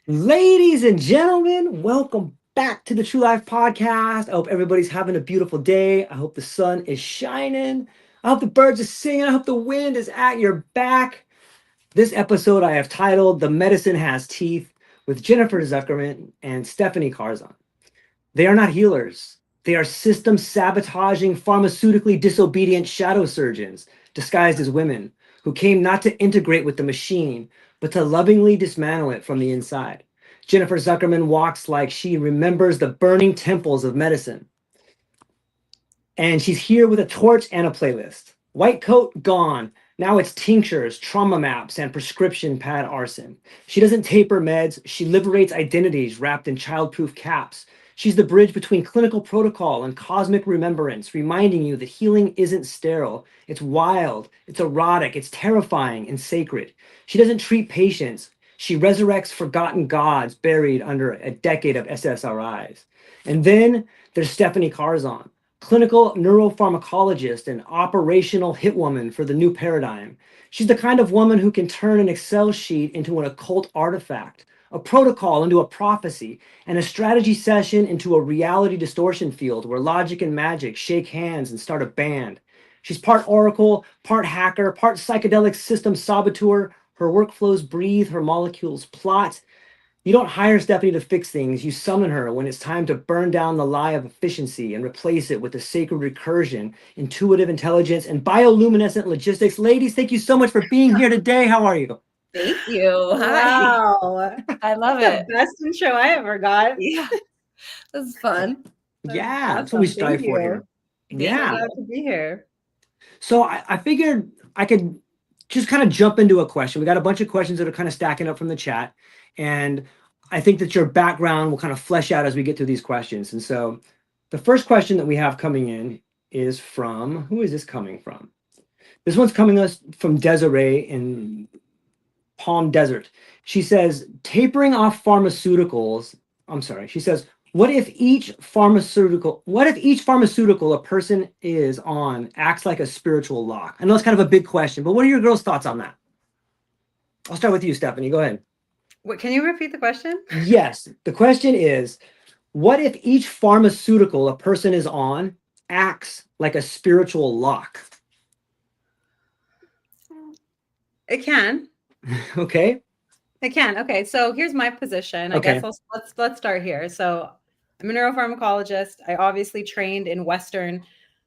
Ladies and gentlemen, welcome back to the True Life Podcast. I hope everybody's having a beautiful day. I hope the sun is shining. I hope the birds are singing. I hope the wind is at your back. This episode I have titled The Medicine Has Teeth with Jennifer Zuckerman and Stephanie Karzon. They are not healers. They are system-sabotaging, pharmaceutically-disobedient shadow surgeons disguised as women who came not to integrate with the machine, but to lovingly dismantle it from the inside. Jennifer Zuckerman walks like she remembers the burning temples of medicine. And she's here with a torch and a playlist. White coat gone. Now it's tinctures, trauma maps, and prescription pad arson. She doesn't taper meds. She liberates identities wrapped in childproof caps. She's the bridge between clinical protocol and cosmic remembrance, reminding you that healing isn't sterile. It's wild, it's erotic, it's terrifying and sacred. She doesn't treat patients. She resurrects forgotten gods buried under a decade of SSRIs. And then there's Stephanie Karzon, clinical neuropharmacologist and operational hitwoman for the new paradigm. She's the kind of woman who can turn an Excel sheet into an occult artifact, a protocol into a prophecy, and a strategy session into a reality distortion field where logic and magic shake hands and start a band. She's part oracle, part hacker, part psychedelic system saboteur. Her workflows breathe, her molecules plot. You don't hire Stephanie to fix things. You summon her when it's time to burn down the lie of efficiency and replace it with the sacred recursion, intuitive intelligence, and bioluminescent logistics. Ladies, thank you so much for being here today. How are you? Thank you. Hi. Wow. I love That's it. the best intro I ever got. Yeah. This is fun. Yeah, that's what we strive Thank for you. here. Thank Yeah. So glad to be here. So I figured I could just kind of jump into a question. We got a bunch of questions that are kind of stacking up from the chat. And I think that your background will kind of flesh out as we get through these questions. And so the first question that we have coming in is from, who is this coming from? This one's coming us from Desiree in Palm Desert. She says, tapering off pharmaceuticals. I'm sorry. She says, what if each pharmaceutical a person is on acts like a spiritual lock? I know it's kind of a big question, but what are your girls' thoughts on that? I'll start with you, Stephanie. Go ahead. What, can you repeat the question? Yes. The question is, what if each pharmaceutical a person is on acts like a spiritual lock? It can. Okay. It can. Okay. So here's my position. Okay. I guess let's start here. So I'm a neuropharmacologist. I obviously trained in Western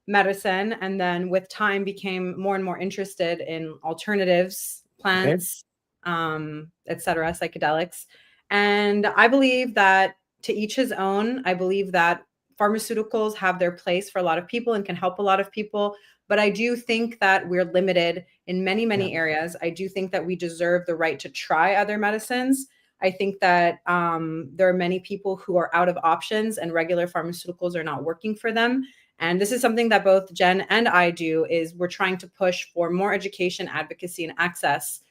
medicine, and then with time became more and more interested in alternatives, plants, etc., psychedelics. And I believe that to each his own. I believe that pharmaceuticals have their place for a lot of people and can help a lot of people. But I do think that we're limited in many areas. I do think that we deserve the right to try other medicines. I think that there are many people who are out of options and regular pharmaceuticals are not working for them. And this is something that both Jen and I do, is we're trying to push for more education, advocacy, and access.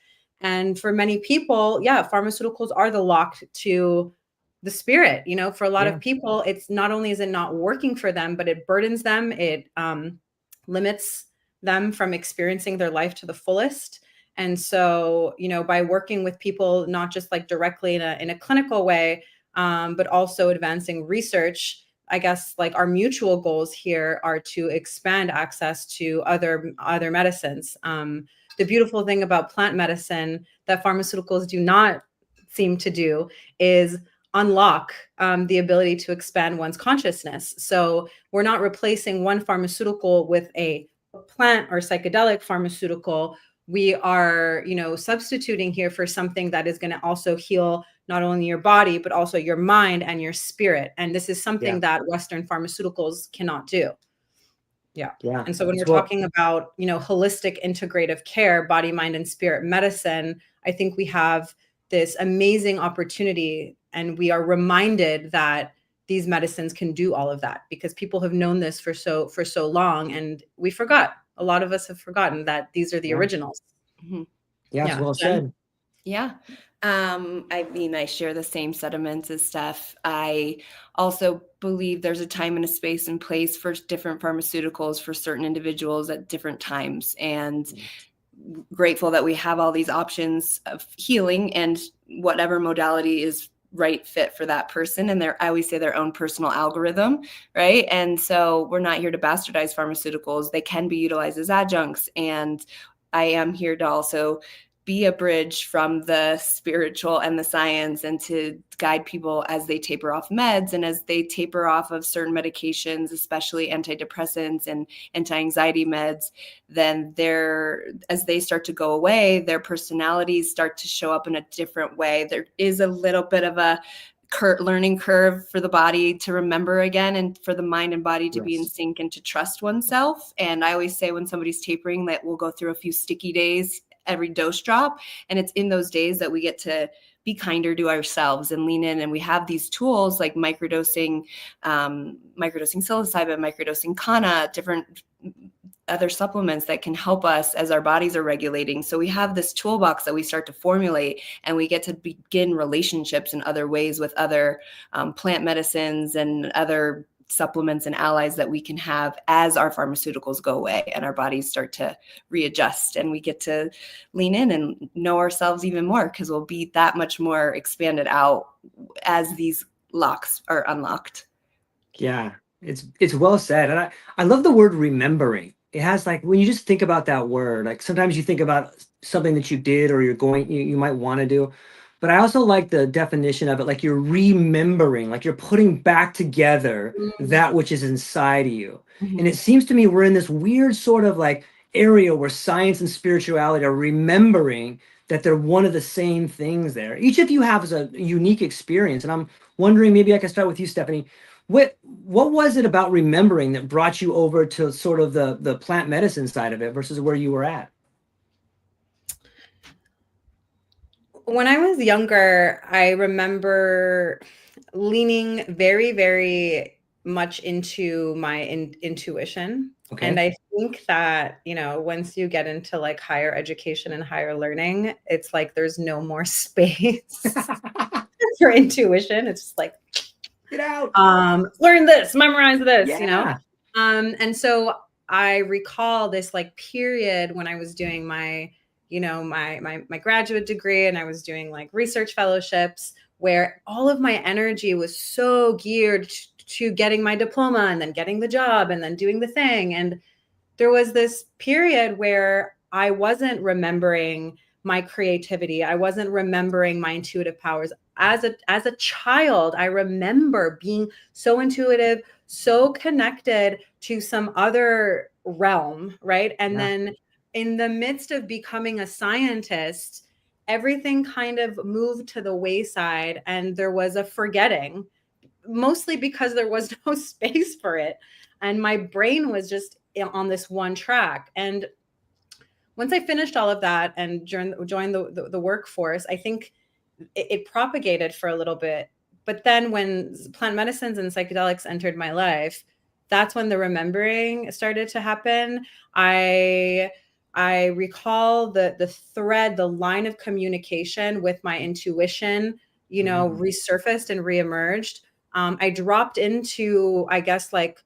And for many people, yeah, pharmaceuticals are the lock to the spirit. You know, for a lot of people, it's not only is it not working for them, but it burdens them. It limits them from experiencing their life to the fullest. And so, you know, by working with people, not just like directly in a clinical way, but also advancing research, I guess like our mutual goals here are to expand access to other medicines. The beautiful thing about plant medicine that pharmaceuticals do not seem to do is unlock the ability to expand one's consciousness. So we're not replacing one pharmaceutical with a plant or psychedelic pharmaceutical. We are, you know, substituting here for something that is going to also heal not only your body, but also your mind and your spirit. And this is something that Western pharmaceuticals cannot do. Yeah. And so when we're talking about, you know, holistic integrative care, body, mind, and spirit medicine, I think we have this amazing opportunity, and we are reminded that these medicines can do all of that because people have known this for so long, and we forgot. A lot of us have forgotten that these are the originals. Mm-hmm. Yeah, well said. Yeah. I mean, I share the same sentiments as Steph. I also believe there's a time and a space and place for different pharmaceuticals for certain individuals at different times. And grateful that we have all these options of healing, and whatever modality is right fit for that person. And I always say their own personal algorithm, right? And so we're not here to bastardize pharmaceuticals. They can be utilized as adjuncts. And I am here to also be a bridge from the spiritual and the science, and to guide people as they taper off meds and as they taper off of certain medications, especially antidepressants and anti-anxiety meds. Then as they start to go away, their personalities start to show up in a different way. There is a little bit of a learning curve for the body to remember again, and for the mind and body to be in sync and to trust oneself. And I always say, when somebody's tapering, that we'll go through a few sticky days every dose drop. And it's in those days that we get to be kinder to ourselves and lean in. And we have these tools like microdosing psilocybin, microdosing kanna, different other supplements that can help us as our bodies are regulating. So we have this toolbox that we start to formulate, and we get to begin relationships in other ways with other plant medicines and other supplements and allies that we can have as our pharmaceuticals go away and our bodies start to readjust, and we get to lean in and know ourselves even more, because we'll be that much more expanded out as these locks are unlocked. Yeah, it's well said. And I love the word remembering. It has, like, when you just think about that word, like sometimes you think about something that you did or you might want to do. But I also like the definition of it, like you're remembering, like you're putting back together that which is inside of you. Mm-hmm. And it seems to me we're in this weird sort of like area where science and spirituality are remembering that they're one of the same things there. Each of you has a unique experience. And I'm wondering, maybe I can start with you, Stephanie. What was it about remembering that brought you over to sort of the plant medicine side of it versus where you were at? When I was younger, I remember leaning very, very much into my intuition. Okay. And I think that, once you get into like higher education and higher learning, it's like there's no more space for intuition. It's just like, get out, learn this, memorize this, yeah. And so I recall this like period when I was doing my my graduate degree, and I was doing like research fellowships, where all of my energy was so geared to getting my diploma and then getting the job and then doing the thing. And there was this period where I wasn't remembering my creativity. I wasn't remembering my intuitive powers. As a child, I remember being so intuitive, so connected to some other realm, right? And then in the midst of becoming a scientist, everything kind of moved to the wayside, and there was a forgetting, mostly because there was no space for it. And my brain was just on this one track. And once I finished all of that and joined the workforce, I think it propagated for a little bit. But then when plant medicines and psychedelics entered my life, that's when the remembering started to happen. I recall the thread, the line of communication with my intuition, resurfaced and reemerged. I dropped into, I guess, like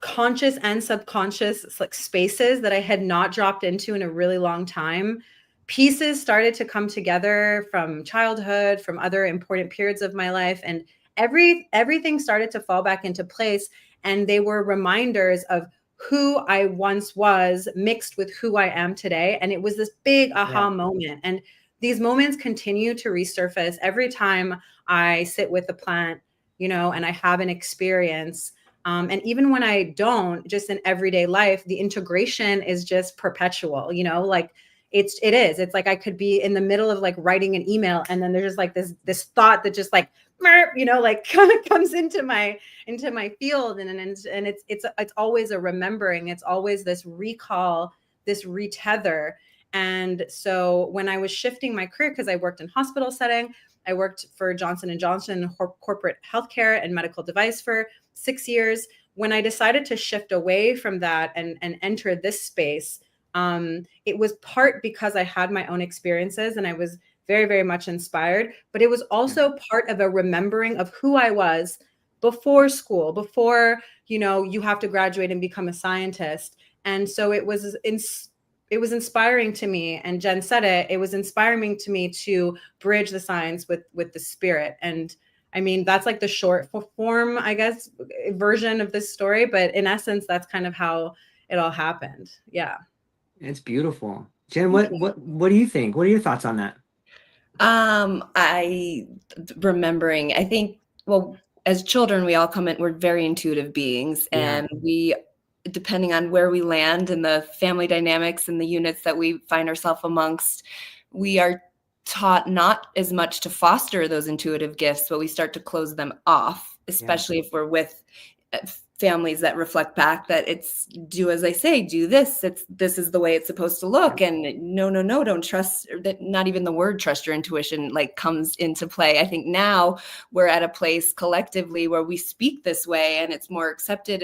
conscious and subconscious like spaces that I had not dropped into in a really long time. Pieces started to come together from childhood, from other important periods of my life, and everything started to fall back into place. And they were reminders of who I once was mixed with who I am today. And it was this big aha moment. And these moments continue to resurface every time I sit with a plant, and I have an experience. And even when I don't, just in everyday life, the integration is just perpetual, like it is. It's like I could be in the middle of like writing an email, and then there's just like this thought that just like, like kind of comes into my field, and it's always a remembering. It's always this recall, this retether. And so when I was shifting my career, because I worked in hospital setting, I worked for Johnson & Johnson corporate healthcare and medical device for 6 years. When I decided to shift away from that and enter this space, it was part because I had my own experiences and I was very, very much inspired, but it was also part of a remembering of who I was before school, before, you have to graduate and become a scientist. And so it was was inspiring to me, and Jen said it was inspiring to me to bridge the science with the spirit. And I mean, that's like the short form, I guess, version of this story, but in essence, that's kind of how it all happened. Yeah. It's beautiful. Jen, what do you think? What are your thoughts on that? Remembering, I think, well, as children, we all come in, we're very intuitive beings, and we, depending on where we land and the family dynamics and the units that we find ourselves amongst, we are taught not as much to foster those intuitive gifts, but we start to close them off, especially if we're with families that reflect back that it's do as I say, do this. This is the way it's supposed to look. And no, don't trust that. Not even the word trust your intuition like comes into play. I think now we're at a place collectively where we speak this way and it's more accepted.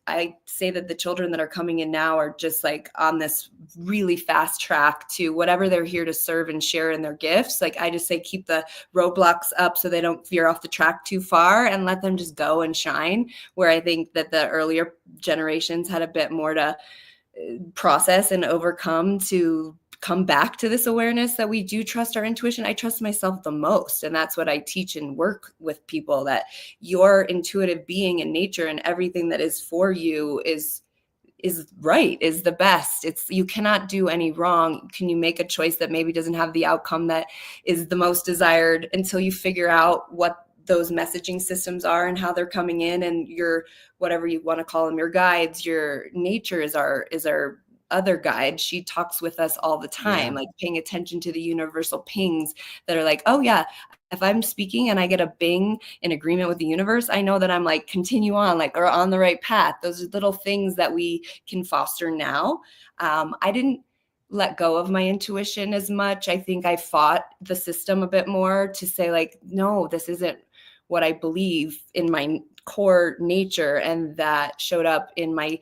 I say that the children that are coming in now are just like on this really fast track to whatever they're here to serve and share in their gifts. Like I just say, keep the roadblocks up so they don't veer off the track too far and let them just go and shine. Where I think that the earlier generations had a bit more to process and overcome to come back to this awareness that we do trust our intuition. I trust myself the most. And that's what I teach and work with people, that your intuitive being in nature and everything that is for you is right, is the best. You cannot do any wrong. Can you make a choice that maybe doesn't have the outcome that is the most desired until you figure out what those messaging systems are and how they're coming in, and your, whatever you want to call them, your guides, your nature is our other guide. She talks with us all the time, like paying attention to the universal pings that are like, oh yeah, if I'm speaking and I get a bing in agreement with the universe, I know that I'm like, continue on, like, or on the right path. Those are little things that we can foster now. I didn't let go of my intuition as much. I think I fought the system a bit more to say like, no, this isn't what I believe in my core nature. And that showed up in my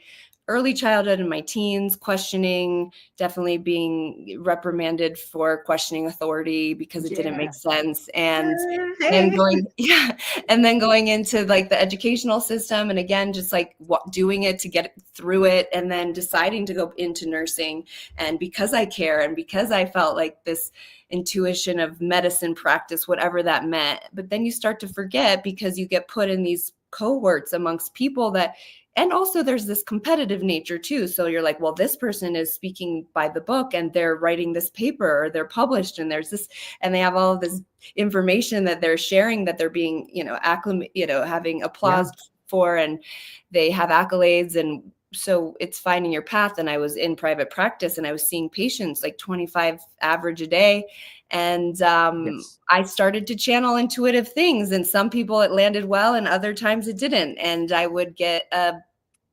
early childhood and my teens, questioning, definitely being reprimanded for questioning authority because it didn't make sense. And then going into like the educational system. And again, just like doing it to get through it, and then deciding to go into nursing. And because I care and because I felt like this intuition of medicine practice, whatever that meant. But then you start to forget because you get put in these cohorts amongst people that, and also there's this competitive nature too. So you're like, well, this person is speaking by the book and they're writing this paper or they're published and there's this, and they have all of this information that they're sharing, that they're being, having applause for, and they have accolades. And so it's finding your path. And I was in private practice and I was seeing patients like 25 average a day. And I started to channel intuitive things, and some people it landed well and other times it didn't. And I would get a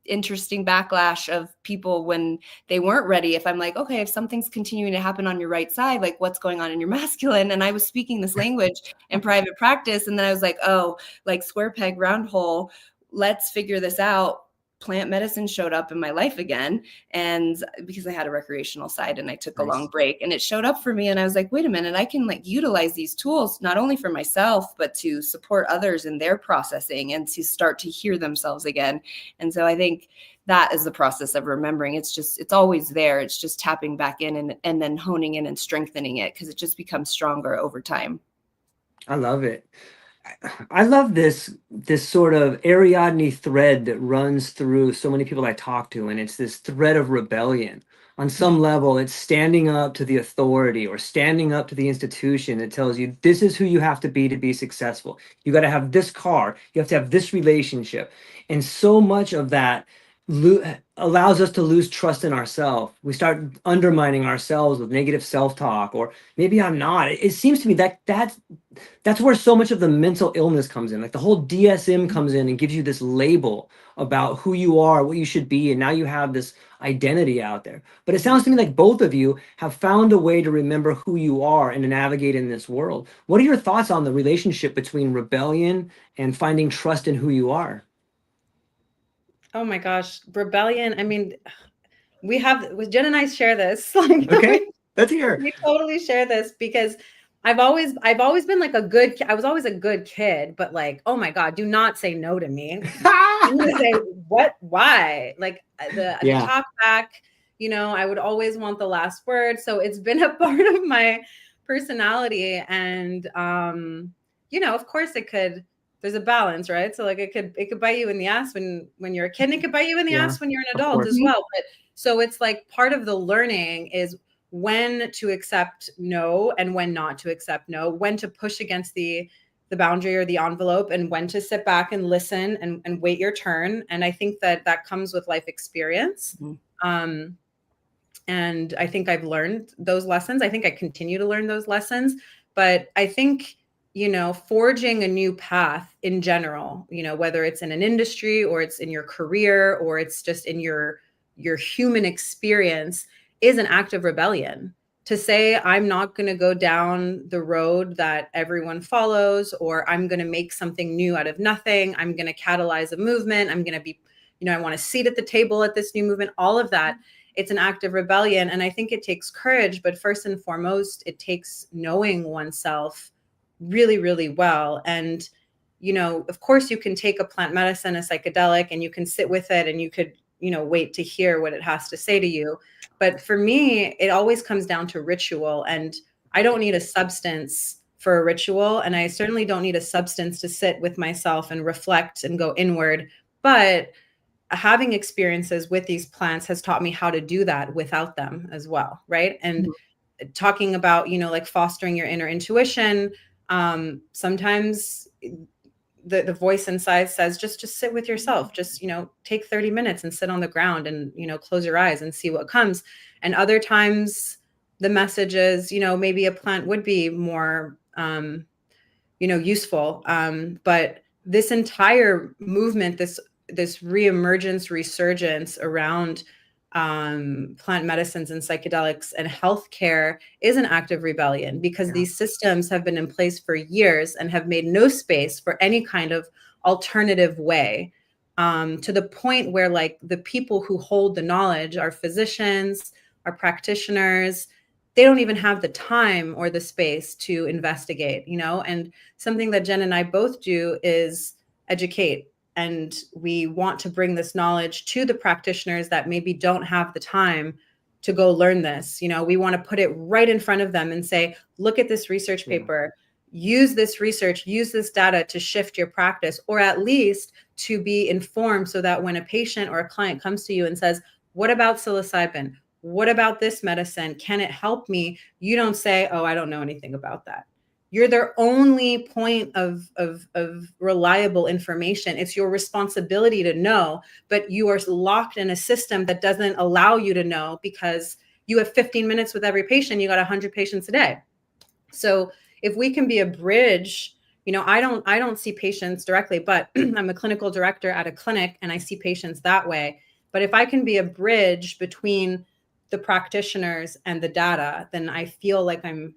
interesting backlash of people when they weren't ready. If I'm like, okay, if something's continuing to happen on your right side, like what's going on in your masculine? And I was speaking this language in private practice. And then I was like, oh, like square peg, round hole, let's figure this out. Plant medicine showed up in my life again. And because I had a recreational side and I took a long break, and it showed up for me. And I was like, wait a minute, I can like utilize these tools, not only for myself, but to support others in their processing and to start to hear themselves again. And so I think that is the process of remembering. It's always there. It's just tapping back in and then honing in and strengthening it, because it just becomes stronger over time. I love it. I love this sort of Ariadne thread that runs through so many people I talk to, and it's this thread of rebellion. On some level, it's standing up to the authority or standing up to the institution that tells you this is who you have to be successful. You got to have this car, you have to have this relationship. And so much of that allows us to lose trust in ourselves. We start undermining ourselves with negative self-talk, or maybe I'm not. It seems to me that's where so much of the mental illness comes in. Like the whole DSM comes in and gives you this label about who you are, what you should be, and now you have this identity out there. But it sounds to me like both of you have found a way to remember who you are and to navigate in this world. What are your thoughts on the relationship between rebellion and finding trust in who you are? Oh my gosh, rebellion. I mean, Jen and I share this. Like, okay, let's hear. We totally share this because I've always been like I was always a good kid, but like, oh my God, do not say no to me. I'm gonna say what, why? Like the talk back, I would always want the last word. So it's been a part of my personality. And, of course there's a balance, right? So like it could bite you in the ass when you're a kid, and it could bite you in the ass when you're an adult as well. But so it's like part of the learning is when to accept no and when not to accept no, when to push against the boundary or the envelope, and when to sit back and listen and wait your turn. And I think that comes with life experience. And I think I've learned those lessons. I think I continue to learn those lessons. But I think, forging a new path in general, whether it's in an industry or it's in your career or it's just in your human experience, is an act of rebellion. To say, I'm not going to go down the road that everyone follows, or I'm going to make something new out of nothing. I'm going to catalyze a movement. I'm going to be, I want a seat at the table at this new movement, all of that. It's an act of rebellion. And I think it takes courage, but first and foremost, it takes knowing oneself really, really well. And, of course you can take a plant medicine, a psychedelic, and you can sit with it and you could, wait to hear what it has to say to you. But for me, it always comes down to ritual, and I don't need a substance for a ritual. And I certainly don't need a substance to sit with myself and reflect and go inward. But having experiences with these plants has taught me how to do that without them as well. Right. And talking about, like fostering your inner intuition, sometimes the voice inside says, just sit with yourself, just, take 30 minutes and sit on the ground and, close your eyes and see what comes. And other times the message is, maybe a plant would be more, useful. But this entire movement, this reemergence, resurgence around plant medicines and psychedelics and healthcare is an act of rebellion, because these systems have been in place for years and have made no space for any kind of alternative way, to the point where like the people who hold the knowledge, our physicians, our practitioners, they don't even have the time or the space to investigate, and something that Jen and I both do is educate. And we want to bring this knowledge to the practitioners that maybe don't have the time to go learn this. We want to put it right in front of them and say, look at this research paper, use this research, use this data to shift your practice, or at least to be informed, so that when a patient or a client comes to you and says, what about psilocybin? What about this medicine? Can it help me? You don't say, oh, I don't know anything about that. You're their only point of reliable information. It's your responsibility to know, but you are locked in a system that doesn't allow you to know, because you have 15 minutes with every patient. You got 100 patients a day. So if we can be a bridge, I don't see patients directly, but I'm a clinical director at a clinic and I see patients that way. But if I can be a bridge between the practitioners and the data, then I feel like I'm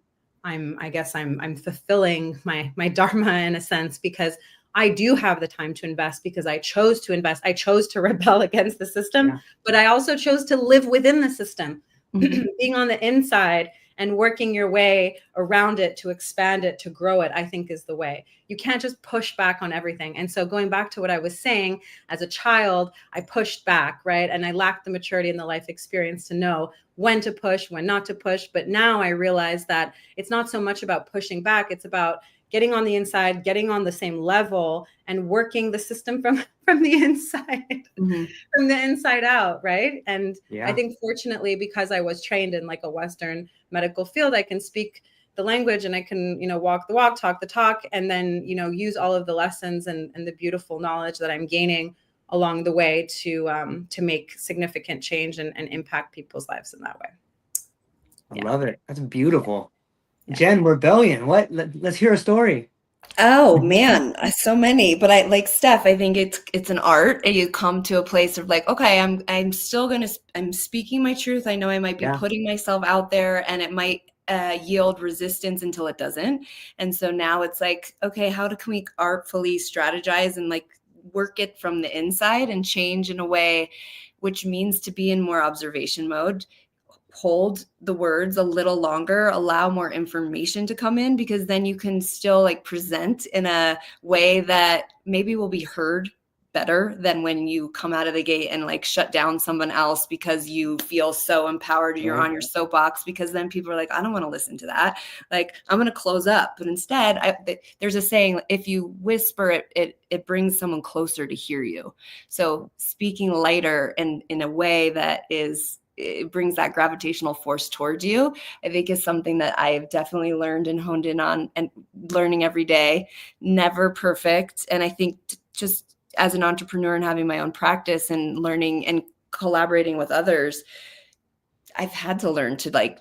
fulfilling my dharma in a sense, because I do have the time to invest, because I chose to invest. I chose to rebel against the system, but I also chose to live within the system, being on the inside and working your way around it to expand it, to grow it, I think is the way. You can't just push back on everything. And so going back to what I was saying, as a child, I pushed back, right? And I lacked the maturity and the life experience to know when to push, when not to push. But now I realize that it's not so much about pushing back. It's about getting on the inside, getting on the same level, and working the system from the inside, from the inside out, right? And I think fortunately, because I was trained in like a Western medical field, I can speak the language and I can, walk the walk, talk the talk, and then, use all of the lessons and the beautiful knowledge that I'm gaining along the way to make significant change and impact people's lives in that way. I love it. That's beautiful. Jen, rebellion. What? Let's hear a story. Oh man, so many. But I like Steph. I think it's an art, and you come to a place of like, okay, I'm speaking my truth. I know I might be putting myself out there, and it might yield resistance until it doesn't. And so now it's like, okay, how can we artfully strategize and like work it from the inside and change in a way, which means to be in more observation mode. Hold the words a little longer, allow more information to come in, because then you can still like present in a way that maybe will be heard better than when you come out of the gate and like shut down someone else because you feel so empowered, you're on your soapbox, because then people are like, I don't want to listen to that. Like, I'm going to close up. But instead, there's a saying, if you whisper, it brings someone closer to hear you. So speaking lighter and in a way that it brings that gravitational force towards you, I think is something that I've definitely learned and honed in on, and learning every day. Never perfect. And I think just as an entrepreneur and having my own practice and learning and collaborating with others, I've had to learn to like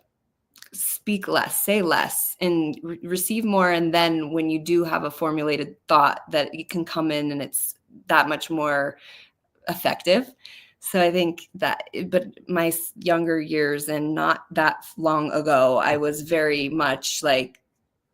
speak less, say less, and receive more. And then when you do have a formulated thought, that it can come in and it's that much more effective. So I think that, but my younger years and not that long ago, I was very much like,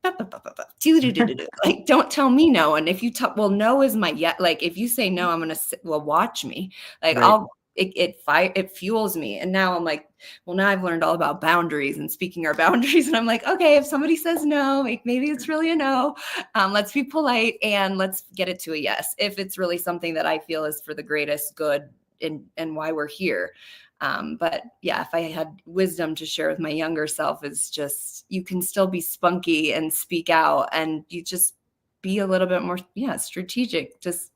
like, don't tell me no. And if you well, no is my like, if you say no, I'm going to, well, watch me. Like, Right. it fuels me. And now I'm like, well, now I've learned all about boundaries and speaking our boundaries. And I'm like, okay, if somebody says no, maybe it's really a no. Let's be polite and let's get it to a yes. If it's really something that I feel is for the greatest good and why we're here. But yeah, if I had wisdom to share with my younger self, is just, you can still be spunky and speak out, and you just be a little bit more, strategic. Just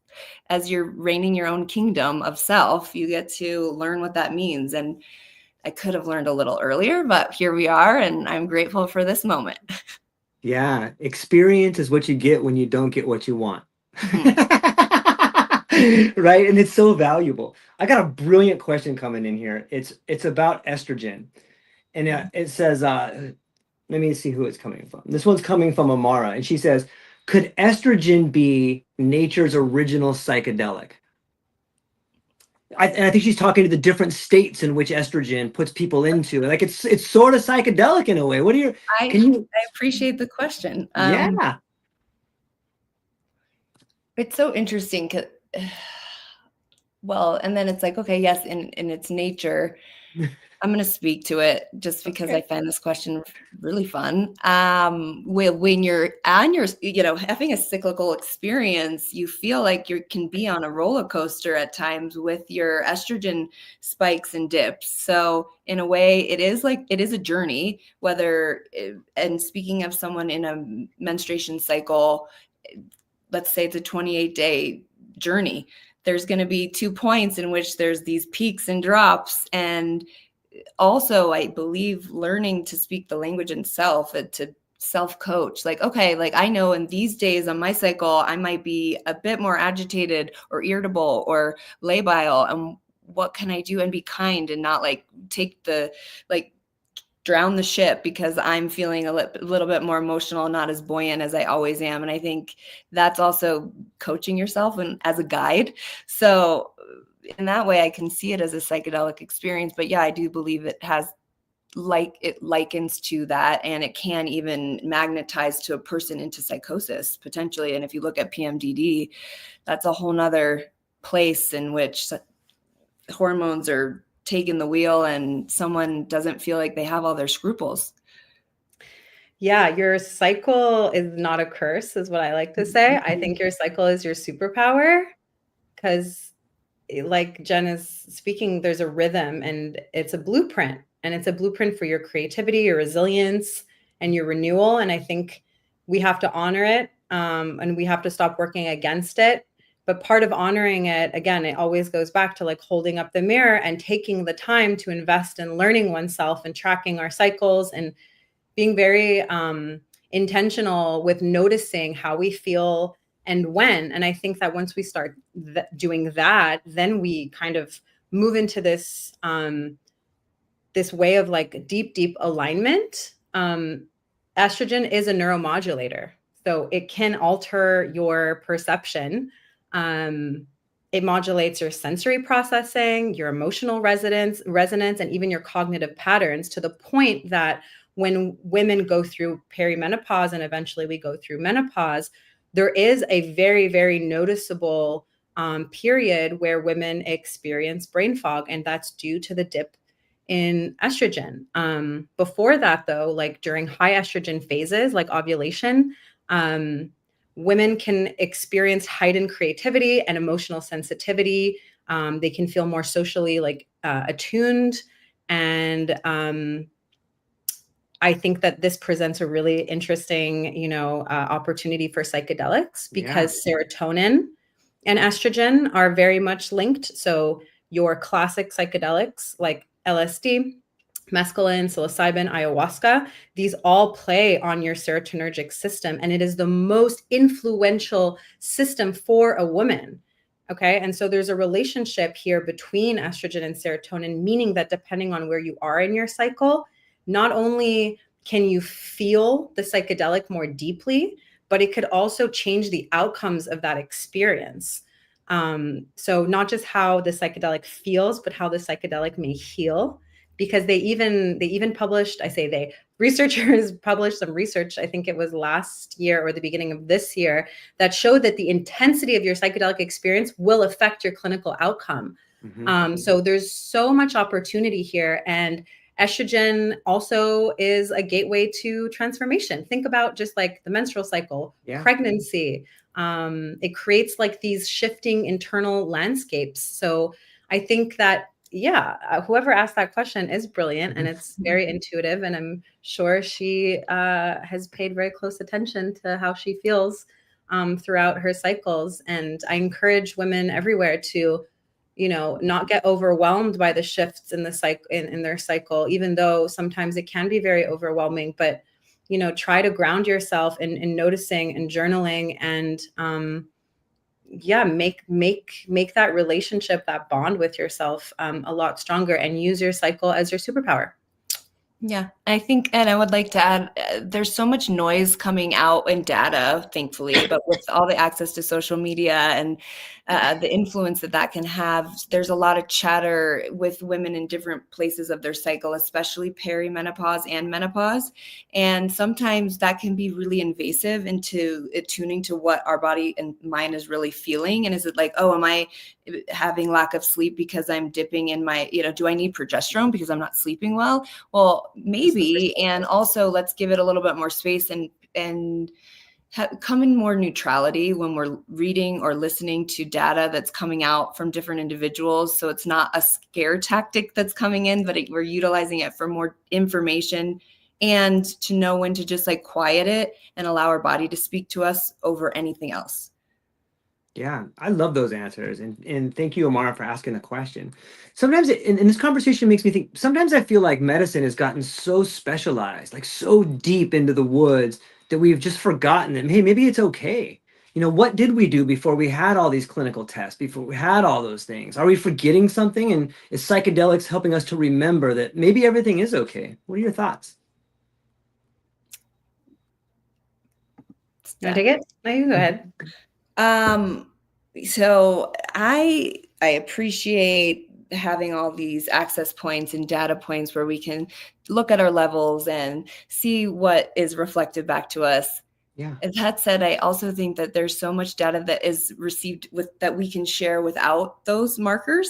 as you're reigning your own kingdom of self, you get to learn what that means. And I could have learned a little earlier, but here we are, and I'm grateful for this moment. Yeah. Experience is what you get when you don't get what you want. Right. And it's so valuable. I got a brilliant question coming in here. It's about estrogen. And it says, let me see who it's coming from. This one's coming from Amara. And she says, could estrogen be nature's original psychedelic? And I think she's talking to the different states in which estrogen puts people into. Like, it's sort of psychedelic in a way. What are your, I appreciate the question. Yeah. It's so interesting. Well, and then it's like, okay, yes, in its nature, I'm going to speak to it just because I find this question really fun. When you're on your, having a cyclical experience, you feel like you can be on a roller coaster at times with your estrogen spikes and dips. So in a way, it is a journey, and speaking of someone in a menstruation cycle, let's say it's a 28-day journey. There's going to be 2 points in which there's these peaks and drops. And also, I believe learning to speak the language in self, to self-coach, like, okay, like, I know in these days on my cycle, I might be a bit more agitated or irritable or labile. And what can I do? And be kind and not like take drown the ship because I'm feeling a little bit more emotional, not as buoyant as I always am. And I think that's also coaching yourself and as a guide. So in that way, I can see it as a psychedelic experience. But yeah, I do believe it likens to that, and it can even magnetize to a person into psychosis potentially. And if you look at PMDD, that's a whole nother place in which hormones are taking the wheel and someone doesn't feel like they have all their scruples. Yeah, your cycle is not a curse, is what I like to say. I think your cycle is your superpower, because like Jen is speaking, there's a rhythm and it's a blueprint, and it's a blueprint for your creativity, your resilience, and your renewal. And I think we have to honor it, and we have to stop working against it. But part of honoring it, again, it always goes back to like holding up the mirror and taking the time to invest in learning oneself and tracking our cycles and being very intentional with noticing how we feel and when. And I think that once we start doing that, then we kind of move into this this way of like deep alignment. Estrogen is a neuromodulator, so it can alter your perception. It modulates your sensory processing, your emotional resonance, and even your cognitive patterns, to the point that when women go through perimenopause and eventually we go through menopause, there is a very, very noticeable period where women experience brain fog, and that's due to the dip in estrogen. Before that, though, like during high estrogen phases, like ovulation, women can experience heightened creativity and emotional sensitivity. They can feel more socially attuned. And I think that this presents a really interesting, opportunity for psychedelics, because serotonin and estrogen are very much linked. So your classic psychedelics like LSD, mescaline, psilocybin, ayahuasca, these all play on your serotonergic system. And it is the most influential system for a woman. Okay. And so there's a relationship here between estrogen and serotonin, meaning that depending on where you are in your cycle, not only can you feel the psychedelic more deeply, but it could also change the outcomes of that experience. So not just how the psychedelic feels, but how the psychedelic may heal. Because they even published, researchers published some research, I think it was last year or the beginning of this year, that showed that the intensity of your psychedelic experience will affect your clinical outcome. So there's so much opportunity here. And estrogen also is a gateway to transformation. Think about just like the menstrual cycle, pregnancy. It creates like these shifting internal landscapes. So I think that, whoever asked that question is brilliant, and it's very intuitive. And I'm sure she has paid very close attention to how she feels throughout her cycles. And I encourage women everywhere to, not get overwhelmed by the shifts in the cycle in their cycle, even though sometimes it can be very overwhelming. But try to ground yourself in noticing and journaling, and make that relationship, that bond with yourself a lot stronger, and use your cycle as your superpower. Yeah, I think, and I would like to add, there's so much noise coming out in data, thankfully, but with all the access to social media and the influence that can have, there's a lot of chatter with women in different places of their cycle, especially perimenopause and menopause. And sometimes that can be really invasive into attuning to what our body and mind is really feeling. And is it like, oh, am I having lack of sleep because I'm dipping in my, do I need progesterone because I'm not sleeping well? Well, maybe. And also let's give it a little bit more space and come in more neutrality when we're reading or listening to data that's coming out from different individuals. So it's not a scare tactic that's coming in, but we're utilizing it for more information, and to know when to just like quiet it and allow our body to speak to us over anything else. Yeah, I love those answers. And thank you, Amara, for asking the question. Sometimes in this conversation makes me think, sometimes I feel like medicine has gotten so specialized, like so deep into the woods, that we've just forgotten that, hey, maybe it's okay. What did we do before we had all these clinical tests, before we had all those things? Are we forgetting something? And is psychedelics helping us to remember that maybe everything is okay? What are your thoughts? Can I take it? No, you go ahead. So I appreciate having all these access points and data points where we can look at our levels and see what is reflected back to us. Yeah. That said, I also think that there's so much data that is received that we can share without those markers.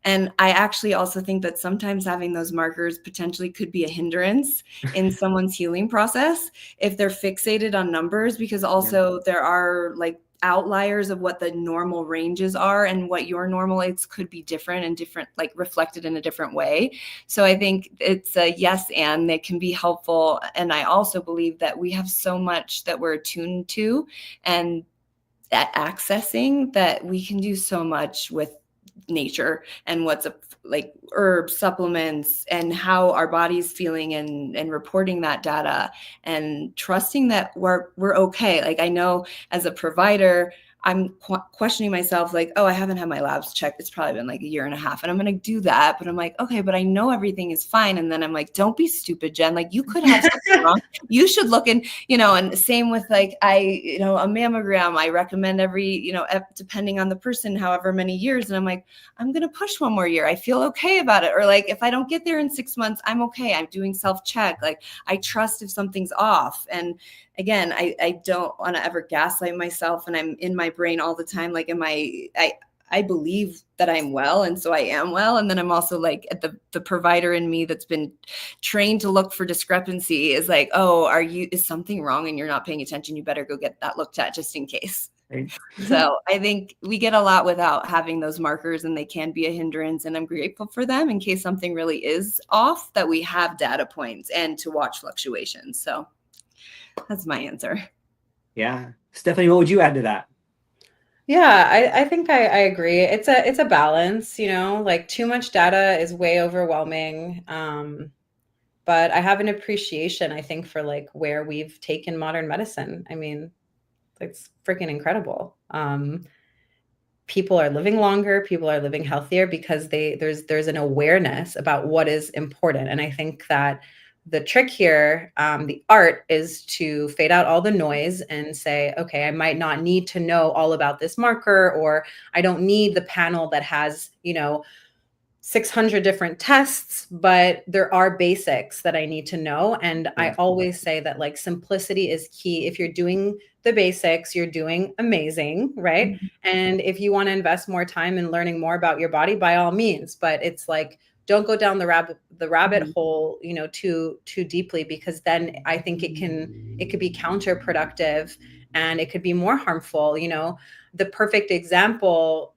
And I actually also think that sometimes having those markers potentially could be a hindrance in someone's healing process if they're fixated on numbers, because also there are like outliers of what the normal ranges are, and what your normal is could be different and different, like reflected in a different way. So I think it's a yes, and they can be helpful. And I also believe that we have so much that we're attuned to and at accessing, that we can do so much with nature and what's like herbs, supplements, and how our body's feeling, and reporting that data and trusting that we're okay. Like I know as a provider, I'm questioning myself, like, oh, I haven't had my labs checked. It's probably been like a year and a half, and I'm going to do that. But I'm like, okay, but I know everything is fine. And then I'm like, don't be stupid, Jen. Like you could have something wrong. You should look in, and same with like, a mammogram, I recommend every, depending on the person, however many years. And I'm like, I'm going to push one more year. I feel okay about it. Or like, if I don't get there in 6 months, I'm okay. I'm doing self-check. Like I trust if something's off. And again, I don't want to ever gaslight myself, and I'm in my brain all the time. Like, I I believe that I'm well, and so I am well. And then I'm also like at the provider in me that's been trained to look for discrepancy is like, oh, is something wrong and you're not paying attention? You better go get that looked at just in case. Right. So I think we get a lot without having those markers, and they can be a hindrance, and I'm grateful for them in case something really is off, that we have data points and to watch fluctuations. So that's my answer. Yeah. Stephanie, what would you add to that? Yeah, I think I agree. It's a balance, you know, like too much data is way overwhelming. But I have an appreciation, I think, for like where we've taken modern medicine. I mean, it's freaking incredible. People are living longer, people are living healthier because there's an awareness about what is important. And I think that the trick here, the art, is to fade out all the noise and say, okay, I might not need to know all about this marker, or I don't need the panel that has, 600 different tests, but there are basics that I need to know. And I always say that like simplicity is key. If you're doing the basics, you're doing amazing, right? Mm-hmm. And if you want to invest more time in learning more about your body, by all means, but it's like, don't go down the rabbit mm-hmm. hole, too deeply, because then I think it could be counterproductive and it could be more harmful. The perfect example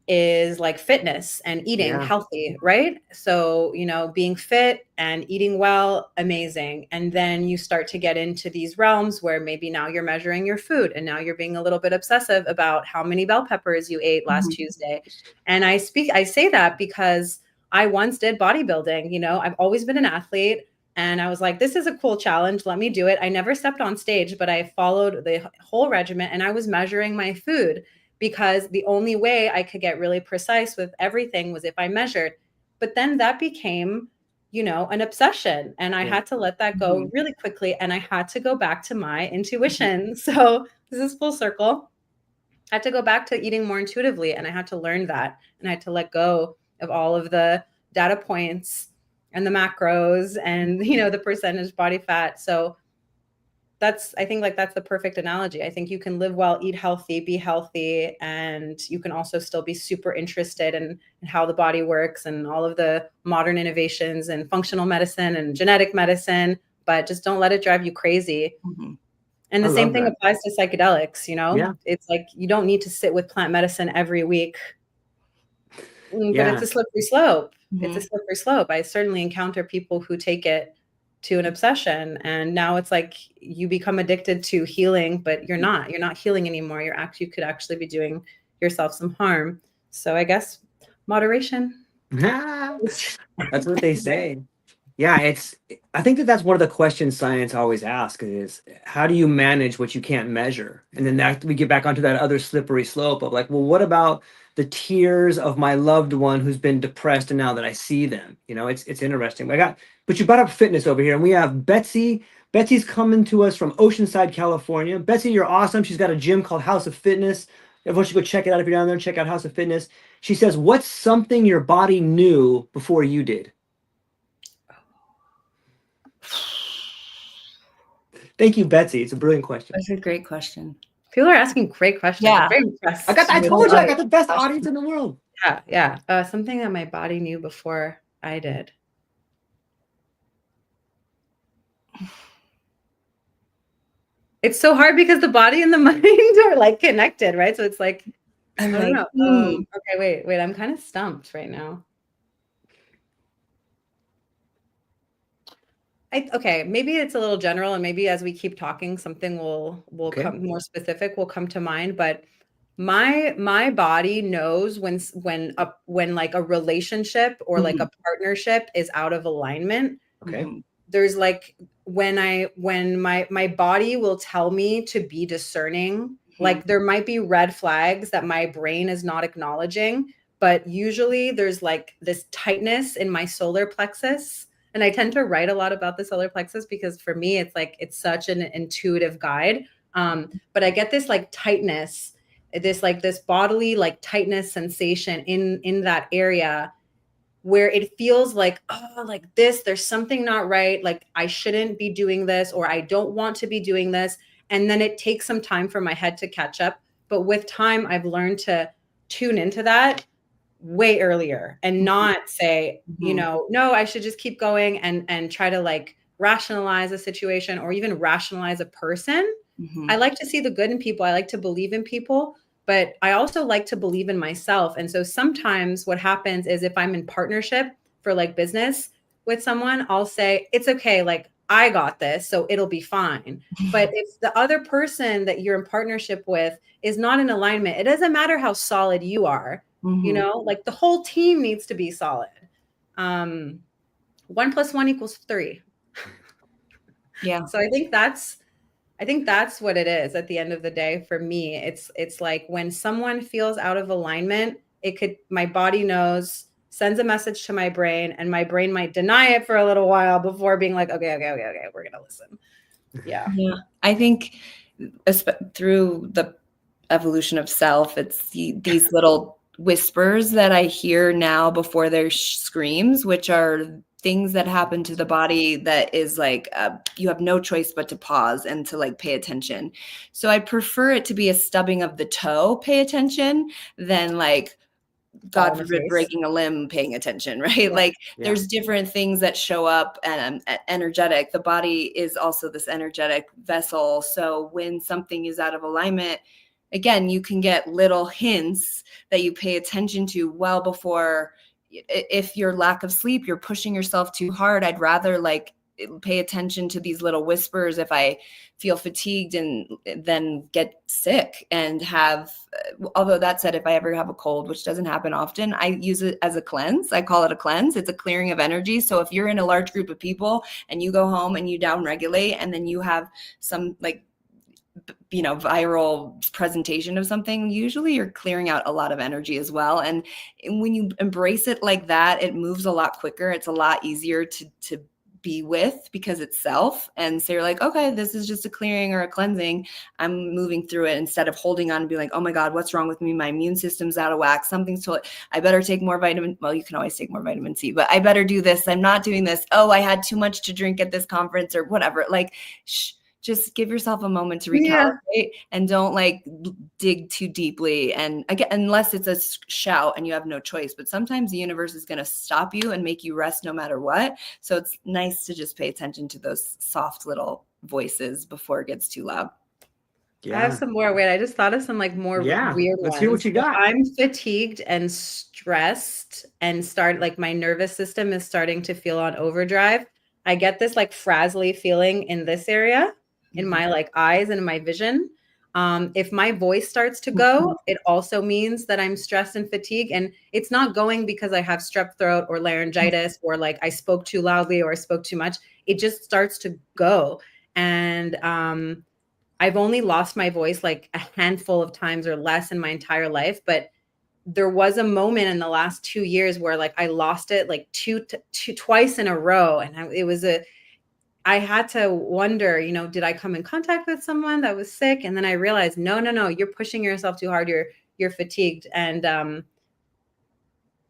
is like fitness and eating healthy, right? So, being fit and eating well, amazing. And then you start to get into these realms where maybe now you're measuring your food, and now you're being a little bit obsessive about how many bell peppers you ate last mm-hmm. Tuesday. And I say that because I once did bodybuilding. I've always been an athlete, and I was like, this is a cool challenge. Let me do it. I never stepped on stage, but I followed the whole regimen, and I was measuring my food, because the only way I could get really precise with everything was if I measured. But then that became, an obsession, and I had to let that go really quickly, and I had to go back to my intuition. So this is full circle. I had to go back to eating more intuitively, and I had to learn that, and I had to let go of all of the data points and the macros and, the percentage body fat. So I think that's the perfect analogy. I think you can live well, eat healthy, be healthy, and you can also still be super interested in how the body works and all of the modern innovations and functional medicine and genetic medicine, but just don't let it drive you crazy. Mm-hmm. And the same thing applies to psychedelics, It's like, you don't need to sit with plant medicine every week, but it's a slippery slope. Mm-hmm. It's a slippery slope. I certainly encounter people who take it to an obsession, and now it's like you become addicted to healing, but you're not healing anymore. You could actually be doing yourself some harm. So I guess moderation. That's what they say. Yeah, I think that's one of the questions science always asks is, how do you manage what you can't measure? And then that we get back onto that other slippery slope of like, well, what about the tears of my loved one who's been depressed and now that I see them? It's interesting. But you brought up fitness over here, and we have Betsy. Betsy's coming to us from Oceanside, California. Betsy, you're awesome. She's got a gym called House of Fitness. Everyone should go check it out if you're down there. Check out House of Fitness. She says, what's something your body knew before you did? Thank you, Betsy. It's a brilliant question. That's a great question. People are asking great questions. Yeah. I'm very impressed. I told you I got the best audience in the world. Yeah. Something that my body knew before I did. It's so hard because the body and the mind are like connected, right? So it's like, I don't know. Okay, wait. I'm kind of stumped right now. Okay, maybe it's a little general, and maybe as we keep talking, something will come more specific, will come to mind. But my body knows when like a relationship or like a partnership is out of alignment. Okay. There's like when my body will tell me to be discerning, like there might be red flags that my brain is not acknowledging, but usually there's like this tightness in my solar plexus. And I tend to write a lot about the solar plexus because for me, it's such an intuitive guide. But I get this like tightness, this bodily like tightness sensation in that area where it feels like, oh, like this, there's something not right. Like I shouldn't be doing this, or I don't want to be doing this. And then it takes some time for my head to catch up. But with time, I've learned to tune into that way earlier and not say, you Mhm. know, no, I should just keep going and try to like rationalize a situation or even rationalize a person. Mhm. I like to see the good in people. I like to believe in people, but I also like to believe in myself. And so sometimes what happens is if I'm in partnership for like business with someone, I'll say, it's okay. Like I got this, so it'll be fine. But if the other person that you're in partnership with is not in alignment, it doesn't matter how solid you are, you Mhm. know, like the whole team needs to be solid. 1 + 1 = 3. Yeah. So I think that's what it is at the end of the day for me. It's like when someone feels out of alignment, my body knows, sends a message to my brain, and my brain might deny it for a little while before being like, okay, we're gonna listen. Yeah. Yeah. I think through the evolution of self, it's these little whispers that I hear now before their screams, which are things that happen to the body that is like you have no choice but to pause and to like pay attention. So I prefer it to be a stubbing of the toe, pay attention, than like Fall God on the forbid, face. breaking a limb, paying attention, right? Yeah. Like Yeah. there's different things that show up and energetic. The body is also this energetic vessel. So when something is out of alignment, again, you can get little hints that you pay attention to well before. If your lack of sleep, you're pushing yourself too hard, I'd rather like pay attention to these little whispers if I feel fatigued and then get sick and have, although that said, if I ever have a cold, which doesn't happen often, I use it as a cleanse. I call it a cleanse. It's a clearing of energy. So if you're in a large group of people and you go home and you down regulate and then you have some like, you know, viral presentation of something, usually you're clearing out a lot of energy as well. And when you embrace it like that, it moves a lot quicker. It's a lot easier to be with because it's self. And so you're like, okay, this is just a clearing or a cleansing. I'm moving through it instead of holding on and be like, oh my God, what's wrong with me? My immune system's out of whack. Something's told, I better take more vitamin. Well, you can always take more vitamin C, but I better do this. I'm not doing this. Oh, I had too much to drink at this conference or whatever. Like, just give yourself a moment to recalibrate and don't like dig too deeply. And again, unless it's a shout and you have no choice, but sometimes the universe is going to stop you and make you rest no matter what. So it's nice to just pay attention to those soft little voices before it gets too loud. I have some more. Wait, I just thought of some like more weird Let's ones. hear what you got. I'm fatigued and stressed and like my nervous system is starting to feel on overdrive. I get this like frazzly feeling in this area, in my like eyes and in my vision. If my voice starts to go, it also means that I'm stressed and fatigued. And it's not going because I have strep throat or laryngitis or like I spoke too loudly or I spoke too much. It just starts to go. And I've only lost my voice like a handful of times or less in my entire life, but there was a moment in the last 2 years where like I lost it like twice in a row, and I had to wonder, you know, did I come in contact with someone that was sick? And then I realized, no, you're pushing yourself too hard. You're fatigued, and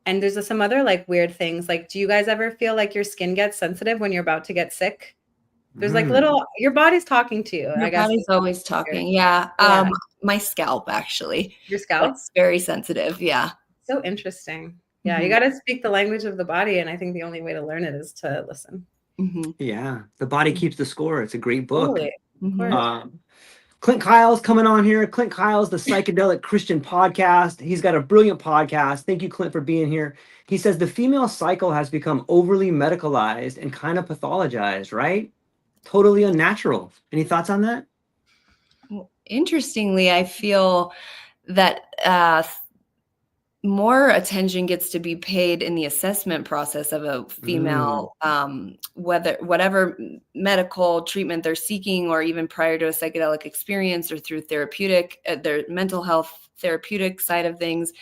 there's some other like weird things. Like, do you guys ever feel like your skin gets sensitive when you're about to get sick? There's like your body's talking to you. Your I guess body's always talking. Yeah. My scalp, actually. Your scalp? It's very sensitive. Yeah. So interesting. Yeah. You got to speak the language of the body. And I think the only way to learn it is to listen. Yeah. The Body Keeps the Score. It's a great book. Totally. Clint Kyle's coming on here. Clint Kyle's the Psychedelic Christian Podcast. He's got a brilliant podcast. Thank you, Clint, for being here. He says the female cycle has become overly medicalized and kind of pathologized, right? Totally unnatural. Any thoughts on that? Well, interestingly, I feel that more attention gets to be paid in the assessment process of a female, whatever medical treatment they're seeking, or even prior to a psychedelic experience or through therapeutic, their mental health therapeutic side of things.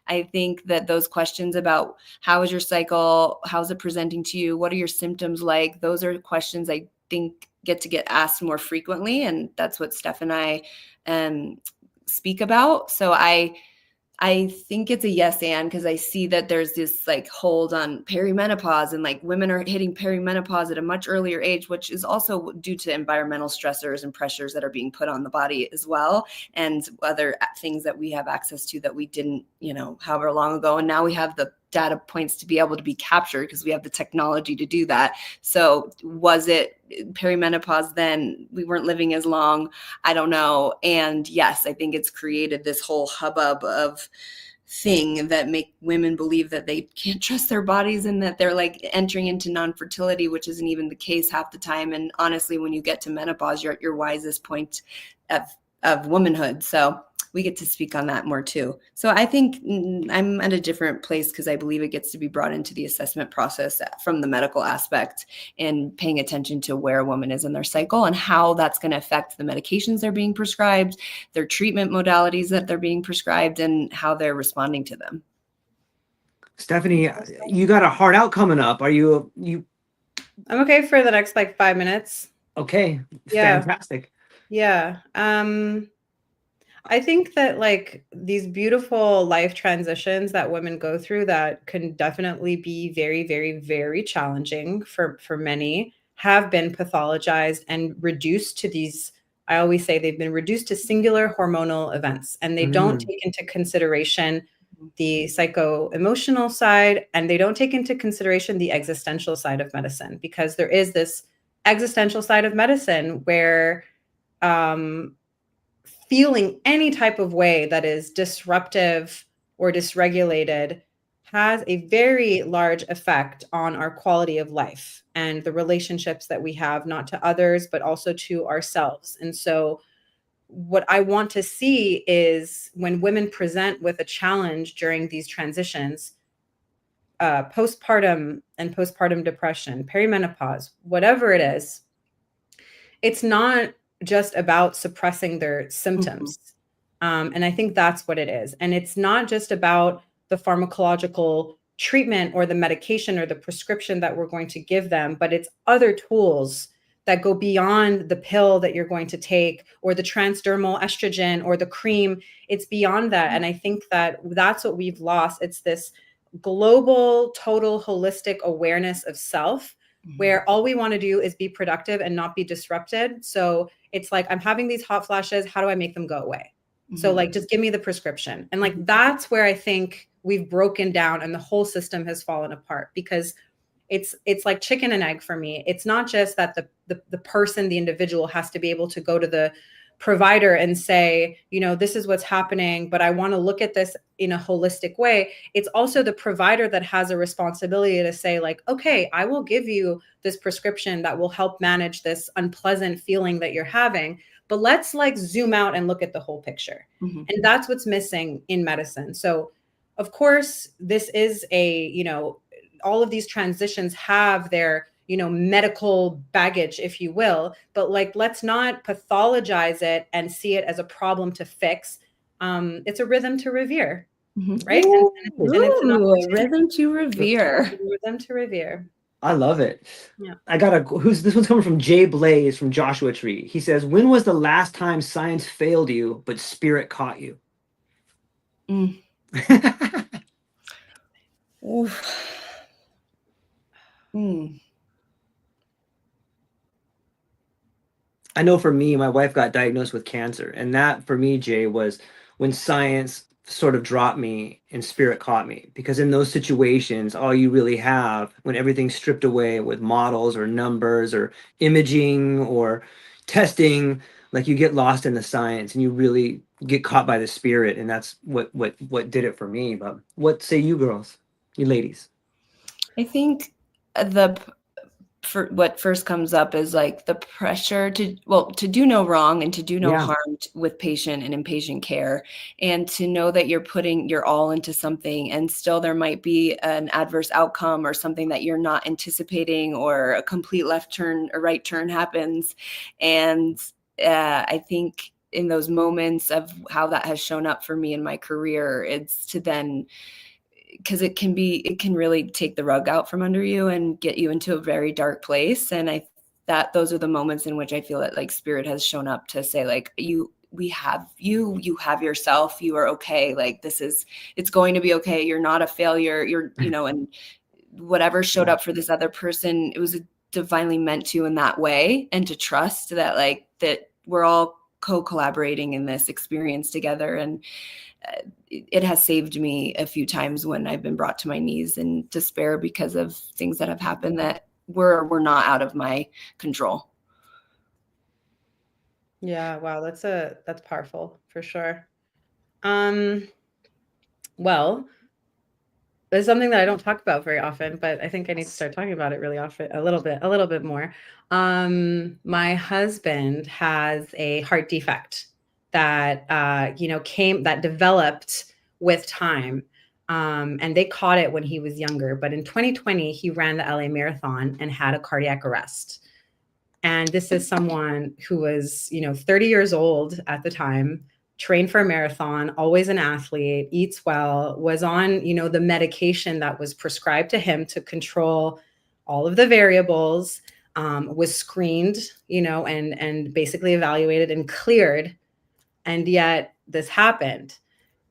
I think that those questions about how is your cycle, how's it presenting to you, what are your symptoms like, those are questions I think get to get asked more frequently. And that's what Steph and I speak about. So I I think it's a yes and, because I see that there's this like hold on perimenopause, and like women are hitting perimenopause at a much earlier age, which is also due to environmental stressors and pressures that are being put on the body as well, and other things that we have access to that we didn't, however long ago. And now we have the data points to be able to be captured because we have the technology to do that. So was it perimenopause then? We weren't living as long. I don't know. And yes, I think it's created this whole hubbub of thing that make women believe that they can't trust their bodies and that they're like entering into non-fertility, which isn't even the case half the time. And honestly, when you get to menopause, you're at your wisest point of womanhood. So we get to speak on that more too. So I think I'm at a different place because I believe it gets to be brought into the assessment process from the medical aspect, and paying attention to where a woman is in their cycle and how that's going to affect the medications they're being prescribed, their treatment modalities that they're being prescribed, and how they're responding to them. Stephanie, you got a hard out coming up. Are you? I'm okay for the next like 5 minutes. Okay. Yeah. Fantastic. Yeah. I think that like these beautiful life transitions that women go through that can definitely be very, very, very challenging for many, have been pathologized and reduced to these. I always say they've been reduced to singular hormonal events, and they don't take into consideration the psycho-emotional side, and they don't take into consideration the existential side of medicine, because there is this existential side of medicine where feeling any type of way that is disruptive or dysregulated has a very large effect on our quality of life and the relationships that we have, not to others, but also to ourselves. And so what I want to see is when women present with a challenge during these transitions, postpartum and postpartum depression, perimenopause, whatever it is, it's not just about suppressing their symptoms. And I think that's what it is. And it's not just about the pharmacological treatment or the medication or the prescription that we're going to give them, but it's other tools that go beyond the pill that you're going to take or the transdermal estrogen or the cream. It's beyond that. And I think that that's what we've lost. It's this global, total, holistic awareness of self, where all we want to do is be productive and not be disrupted. So it's like, I'm having these hot flashes. How do I make them go away? So like, just give me the prescription. And like, that's where I think we've broken down and the whole system has fallen apart, because it's like chicken and egg for me. It's not just that the person, the individual has to be able to go to the provider and say, this is what's happening, but I want to look at this in a holistic way. It's also the provider that has a responsibility to say like, okay, I will give you this prescription that will help manage this unpleasant feeling that you're having, but let's like zoom out and look at the whole picture. And that's what's missing in medicine. So of course, this is all of these transitions have their medical baggage, if you will, but like, let's not pathologize it and see it as a problem to fix. It's a rhythm to revere, right? Ooh, and it's a rhythm to revere. Rhythm to revere. I love it. Yeah. This one's coming from Jay Blaze from Joshua Tree. He says, when was the last time science failed you, but spirit caught you? Oof. I know for me, my wife got diagnosed with cancer. And that for me, Jay, was when science sort of dropped me and spirit caught me. Because in those situations, all you really have, when everything's stripped away with models or numbers or imaging or testing, like you get lost in the science and you really get caught by the spirit. And that's what did it for me. But what say you girls, you ladies? I think for what first comes up is like the pressure to do no wrong and to do no harm with patient and inpatient care, and to know that you're putting your all into something and still there might be an adverse outcome or something that you're not anticipating, or a complete left turn or right turn happens. And I think in those moments of how that has shown up for me in my career, it's to then, because it can really take the rug out from under you and get you into a very dark place. And those are the moments in which I feel that like spirit has shown up to say like, we have you, you have yourself, you are okay. Like it's going to be okay. You're not a failure. You're, and whatever showed up for this other person, it was divinely meant to in that way, and to trust that that we're all co-collaborating in this experience together. And it has saved me a few times when I've been brought to my knees in despair because of things that have happened that were not out of my control. Yeah, wow, that's powerful for sure. Well, there's something that I don't talk about very often, but I think I need to start talking about it really often, a little bit more. My husband has a heart defect that that developed with time. And they caught it when he was younger, but in 2020 he ran the LA Marathon and had a cardiac arrest. And this is someone who was, 30 years old at the time, trained for a marathon, always an athlete, eats well, was on, the medication that was prescribed to him to control all of the variables, was screened, and basically evaluated and cleared. And yet this happened.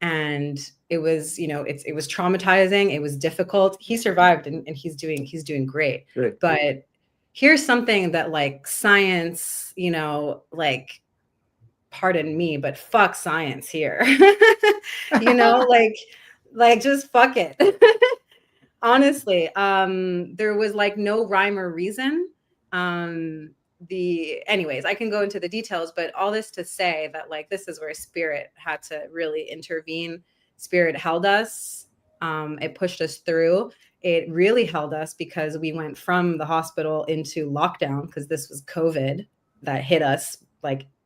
And it was, it was traumatizing. It was difficult. He survived and he's doing great. Good. But here's something that science, pardon me, but fuck science here. Just fuck it. Honestly, there was no rhyme or reason. Anyways, I can go into the details, but all this to say that this is where spirit had to really intervene. Spirit held us. It pushed us through. It really held us because we went from the hospital into lockdown, because this was COVID that hit us.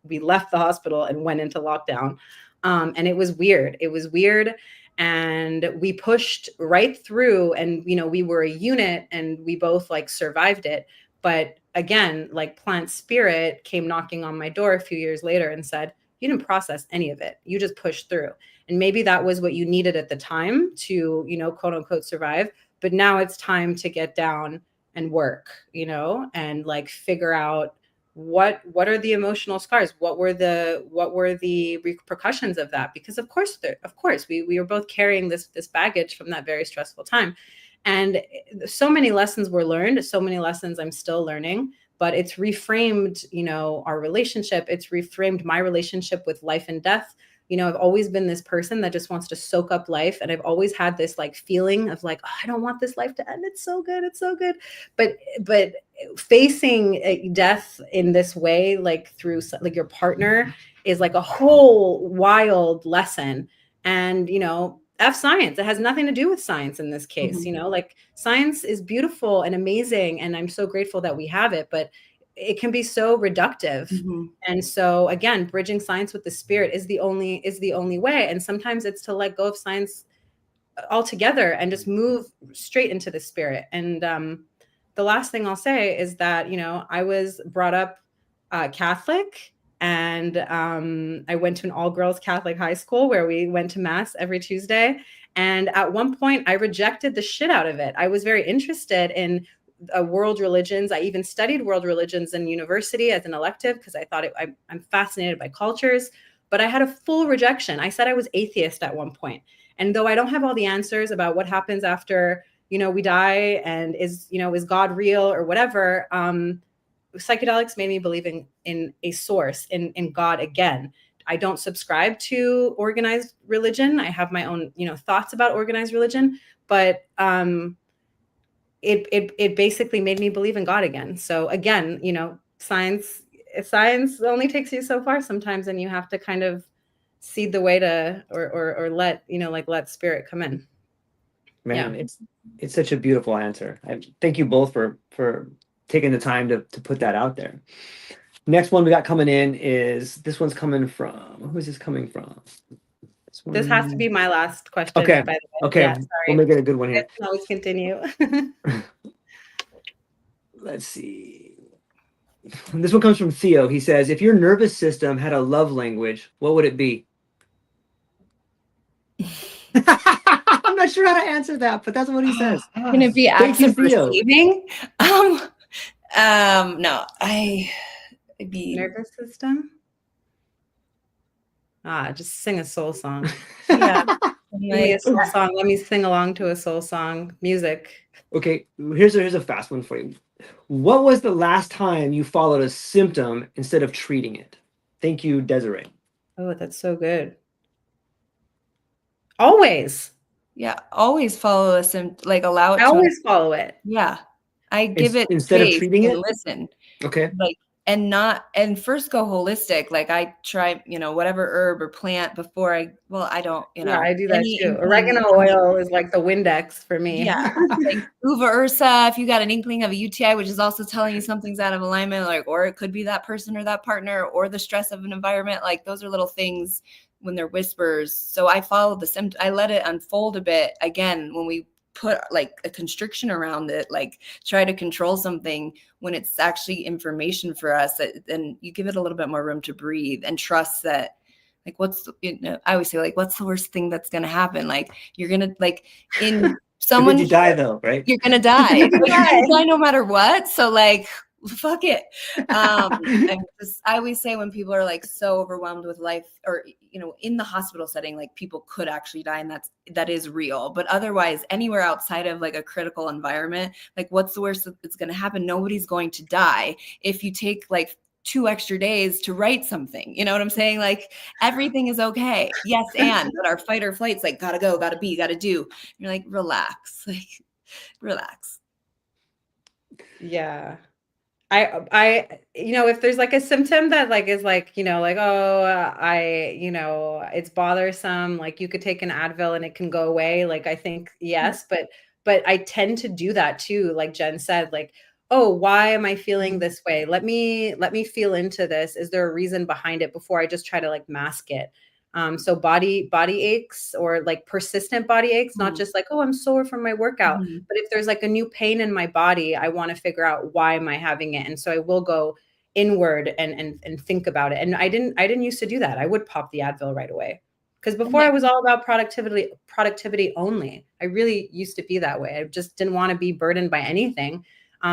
We left the hospital and went into lockdown. And it was weird. And we pushed right through, and, we were a unit and we both survived it. But again, plant spirit came knocking on my door a few years later and said, you didn't process any of it. You just pushed through. And maybe that was what you needed at the time to, quote unquote, survive. But now it's time to get down and work, and figure out what are the emotional scars? What were the repercussions of that? Because of course we were both carrying this baggage from that very stressful time. And so many lessons were learned, so many lessons I'm still learning, but it's reframed, our relationship. It's reframed my relationship with life and death. I've always been this person that just wants to soak up life. And I've always had this feeling of I don't want this life to end. It's so good. It's so good. But facing death in this way, through your partner, is a whole wild lesson. And, F science. It has nothing to do with science in this case. Mm-hmm. Science is beautiful and amazing. And I'm so grateful that we have it, but it can be so reductive. Mm-hmm. And so again, bridging science with the spirit is the only way. And sometimes it's to let go of science altogether and just move straight into the spirit. And the last thing I'll say is that, I was brought up Catholic, and I went to an all-girls Catholic high school where we went to mass every Tuesday. And at one point I rejected the shit out of it. I was very interested in world religions. I even studied world religions in university as an elective because I thought I'm fascinated by cultures, but I had a full rejection. I said I was atheist at one point. And though I don't have all the answers about what happens after, we die, and is God real or whatever, psychedelics made me believe in a source, in God again. I don't subscribe to organized religion. I have my own, thoughts about organized religion, but it basically made me believe in God again. So again, science only takes you so far sometimes, and you have to kind of seed the way to, or let, let spirit come in. Man, yeah. It's such a beautiful answer. I thank you both for taking the time to put that out there. Next one we got coming in is, this one's coming from, who is this coming from? This has to be my last question. Okay. By the way. Okay. Yeah, sorry. We'll make it a good one here. I can always continue. Let's see. This one comes from Theo. He says, if your nervous system had a love language, what would it be? I'm not sure how to answer that, but that's what he says. Can it be acts of receiving? No, I'd be nervous system. Just sing a soul song. Yeah. Give me a soul song. Let me sing along to a soul song. Music. Okay, here's a fast one for you. What was the last time you followed a symptom instead of treating it? Thank you, Desiree. Oh, that's so good. Always. Yeah, always follow us and like allow it I to. always follow it. Yeah, I give it Instead of space treating and it? listen. Okay. Like, and first go holistic. Like I try, whatever herb or plant before I don't, Yeah, I do that any too. inkling Oregano of any- oil is like the Windex for me. Yeah, like uva ursa. If you got an inkling of a UTI, which is also telling you something's out of alignment, like, or it could be that person or that partner or the stress of an environment. Like those are little things when they're whispers. So I follow the symptom. I let it unfold a bit. Again, when we put like a constriction around it, like try to control something when it's actually information for us, then you give it a little bit more room to breathe and trust that. Like, I always say, like, what's the worst thing that's going to happen? Like, you're going to, like, in someone, you die though, right? You're going to die. Like, you're going to die no matter what. So, like, fuck it. I always say when people are like so overwhelmed with life or, in the hospital setting, like people could actually die and that is real. But otherwise, anywhere outside of like a critical environment, like what's the worst that's going to happen? Nobody's going to die if you take like 2 extra days to write something. You know what I'm saying? Like everything is okay. Yes. But our fight or flight's like, gotta go, gotta be, gotta do. You're like, relax, relax. Yeah. I if there's like a symptom that like is like, it's bothersome, like you could take an Advil and it can go away. Like, I think, yes, but I tend to do that too. Like Jen said, like, oh, why am I feeling this way? Let me feel into this. Is there a reason behind it before I just try to like mask it? So body aches or like persistent body aches, not just like, oh, I'm sore from my workout, but if there's like a new pain in my body, I want to figure out why am I having it. And so I will go inward and think about it. And I didn't used to do that. I would pop the Advil right away. Because before I was all about productivity only. I really used to be that way. I just didn't want to be burdened by anything.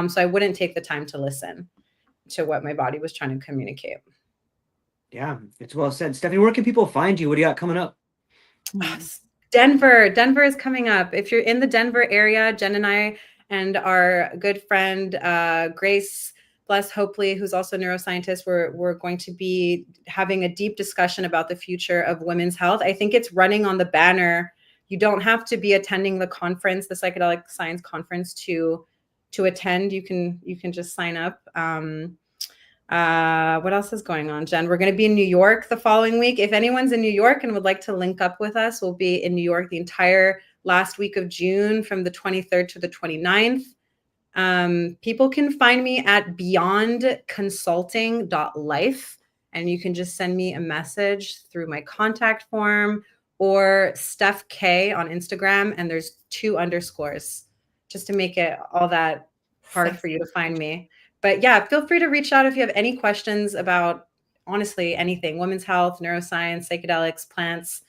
So I wouldn't take the time to listen to what my body was trying to communicate. Yeah, it's well said. Stephanie, where can people find you? What do you got coming up? Denver is coming up. If you're in the Denver area, Jen and I and our good friend Grace Bless Hopley, who's also a neuroscientist, we're going to be having a deep discussion about the future of women's health. I think it's running on the banner. You don't have to be attending the conference, the Psychedelic Science Conference, to attend. You can just sign up. What else is going on, Jen? We're going to be in New York the following week. If anyone's in New York and would like to link up with us, we'll be in New York the entire last week of June from the 23rd to the 29th. People can find me at beyondconsulting.life, and you can just send me a message through my contact form or Steph K on Instagram, and there's 2 underscores just to make it all that hard for you to find me. But yeah, feel free to reach out if you have any questions about, honestly, anything, women's health, neuroscience, psychedelics, plants,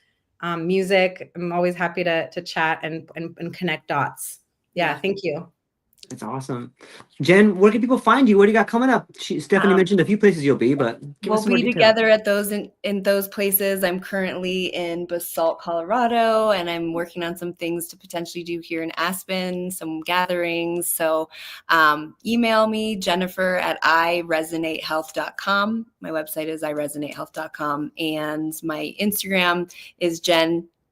music. I'm always happy to chat and connect dots. Yeah, thank you. That's awesome. Jen, where can people find you? What do you got coming up? Stephanie mentioned a few places you'll be, but we'll be together at those in those places. I'm currently in Basalt, Colorado, and I'm working on some things to potentially do here in Aspen, some gatherings. So email me, Jennifer at iresonatehealth.com. My website is iresonatehealth.com, and my Instagram is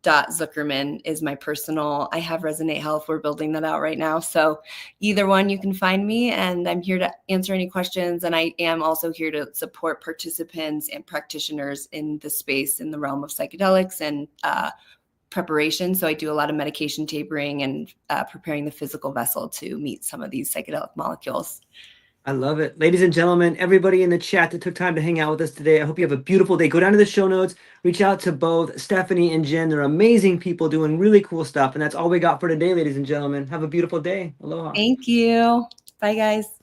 Zuckerman is my personal. I have Resonate Health. We're building that out right now. So either one, you can find me, and I'm here to answer any questions. And I am also here to support participants and practitioners in the space in the realm of psychedelics and preparation. So I do a lot of medication tapering and preparing the physical vessel to meet some of these psychedelic molecules. I love it. Ladies and gentlemen, everybody in the chat that took time to hang out with us today, I hope you have a beautiful day. Go down to the show notes, reach out to both Stephanie and Jen. They're amazing people doing really cool stuff. And that's all we got for today, ladies and gentlemen. Have a beautiful day. Aloha. Thank you. Bye, guys.